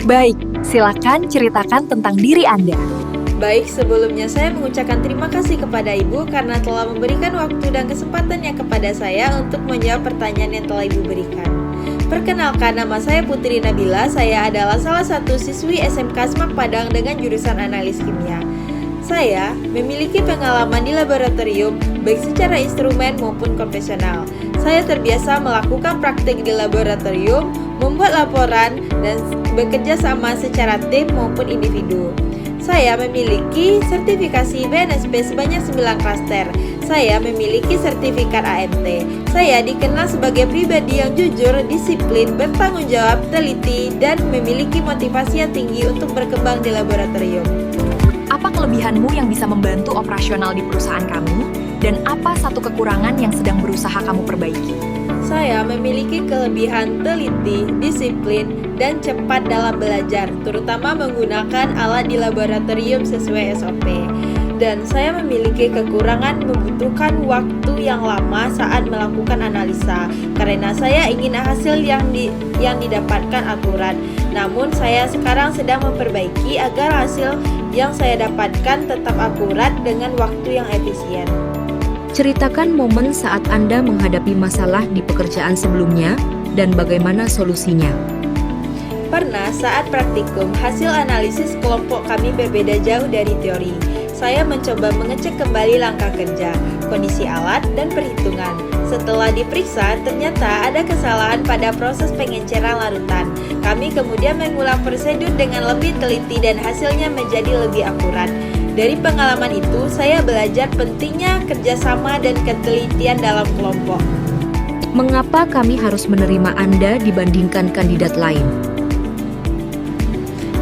Baik, silakan ceritakan tentang diri Anda. Baik, sebelumnya saya mengucapkan terima kasih kepada Ibu karena telah memberikan waktu dan kesempatannya kepada saya untuk menjawab pertanyaan yang telah Ibu berikan. Perkenalkan, nama saya Putri Nabila. Saya adalah salah satu siswi SMK Semak Padang dengan jurusan Analis Kimia. Saya memiliki pengalaman di laboratorium, baik secara instrumen maupun konvensional. Saya terbiasa melakukan praktik di laboratorium, membuat laporan, dan bekerja sama secara tim maupun individu. Saya memiliki sertifikasi BNSP sebanyak 9 klaster. Saya memiliki sertifikat AMT. Saya dikenal sebagai pribadi yang jujur, disiplin, bertanggung jawab, teliti, dan memiliki motivasi yang tinggi untuk berkembang di laboratorium. Apa kelebihanmu yang bisa membantu operasional di perusahaan kamu? Dan apa satu kekurangan yang sedang berusaha kamu perbaiki? Saya memiliki kelebihan teliti, disiplin, dan cepat dalam belajar, terutama menggunakan alat di laboratorium sesuai SOP. Dan saya memiliki kekurangan membutuhkan waktu yang lama saat melakukan analisa, karena saya ingin hasil yang didapatkan akurat. Namun saya sekarang sedang memperbaiki agar hasil yang saya dapatkan tetap akurat dengan waktu yang efisien. Ceritakan momen saat Anda menghadapi masalah di pekerjaan sebelumnya dan bagaimana solusinya. Pernah saat praktikum, hasil analisis kelompok kami berbeda jauh dari teori. Saya mencoba mengecek kembali langkah kerja, kondisi alat, dan perhitungan. Setelah diperiksa, ternyata ada kesalahan pada proses pengenceran larutan. Kami kemudian mengulang prosedur dengan lebih teliti dan hasilnya menjadi lebih akurat. Dari pengalaman itu, saya belajar pentingnya kerjasama dan ketelitian dalam kelompok. Mengapa kami harus menerima Anda dibandingkan kandidat lain?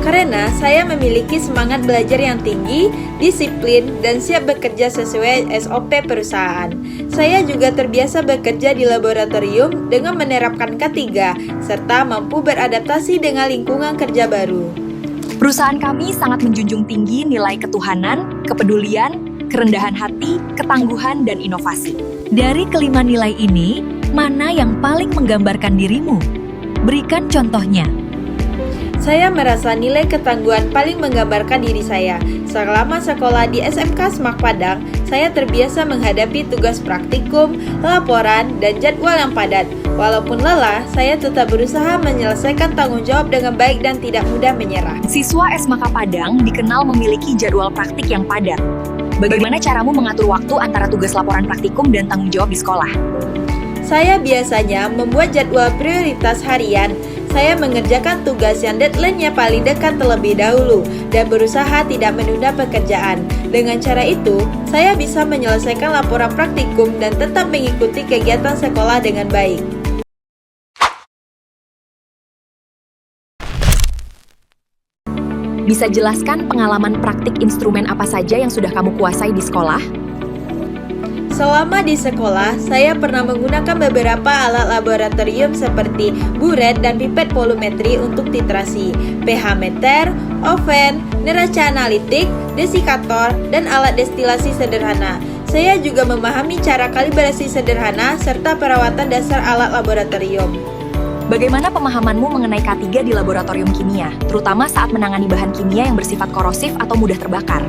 Karena saya memiliki semangat belajar yang tinggi, disiplin, dan siap bekerja sesuai SOP perusahaan. Saya juga terbiasa bekerja di laboratorium dengan menerapkan K3, serta mampu beradaptasi dengan lingkungan kerja baru. Perusahaan kami sangat menjunjung tinggi nilai ketuhanan, kepedulian, kerendahan hati, ketangguhan, dan inovasi. Dari kelima nilai ini, mana yang paling menggambarkan dirimu? Berikan contohnya. Saya merasa nilai ketangguhan paling menggambarkan diri saya. Selama sekolah di SMK Semak Padang, saya terbiasa menghadapi tugas praktikum, laporan, dan jadwal yang padat. Walaupun lelah, saya tetap berusaha menyelesaikan tanggung jawab dengan baik dan tidak mudah menyerah. Siswa SMK Padang dikenal memiliki jadwal praktik yang padat. Bagaimana caramu mengatur waktu antara tugas laporan praktikum dan tanggung jawab di sekolah? Saya biasanya membuat jadwal prioritas harian. Saya mengerjakan tugas yang deadline-nya paling dekat terlebih dahulu dan berusaha tidak menunda pekerjaan. Dengan cara itu, saya bisa menyelesaikan laporan praktikum dan tetap mengikuti kegiatan sekolah dengan baik. Bisa jelaskan pengalaman praktik instrumen apa saja yang sudah kamu kuasai di sekolah? Selama di sekolah, saya pernah menggunakan beberapa alat laboratorium seperti buret dan pipet volumetri untuk titrasi, pH meter, oven, neraca analitik, desikator, dan alat destilasi sederhana. Saya juga memahami cara kalibrasi sederhana serta perawatan dasar alat laboratorium. Bagaimana pemahamanmu mengenai K3 di laboratorium kimia, terutama saat menangani bahan kimia yang bersifat korosif atau mudah terbakar?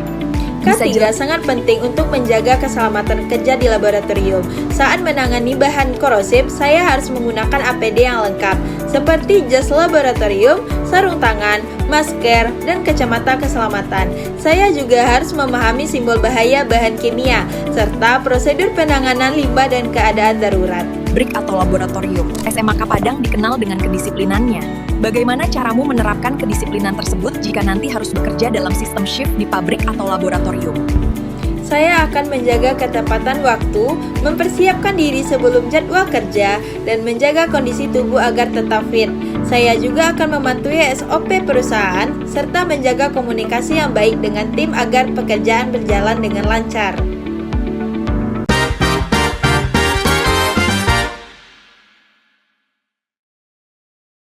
K3 sangat penting untuk menjaga keselamatan kerja di laboratorium. Saat menangani bahan korosif, saya harus menggunakan APD yang lengkap, seperti jas laboratorium, sarung tangan, masker, dan kacamata keselamatan. Saya juga harus memahami simbol bahaya bahan kimia, serta prosedur penanganan limbah dan keadaan darurat. BRIK atau laboratorium, SMK Padang dikenal dengan kedisiplinannya. Bagaimana caramu menerapkan kedisiplinan tersebut jika nanti harus bekerja dalam sistem shift di pabrik atau laboratorium? Saya akan menjaga ketepatan waktu, mempersiapkan diri sebelum jadwal kerja, dan menjaga kondisi tubuh agar tetap fit. Saya juga akan mematuhi SOP perusahaan, serta menjaga komunikasi yang baik dengan tim agar pekerjaan berjalan dengan lancar.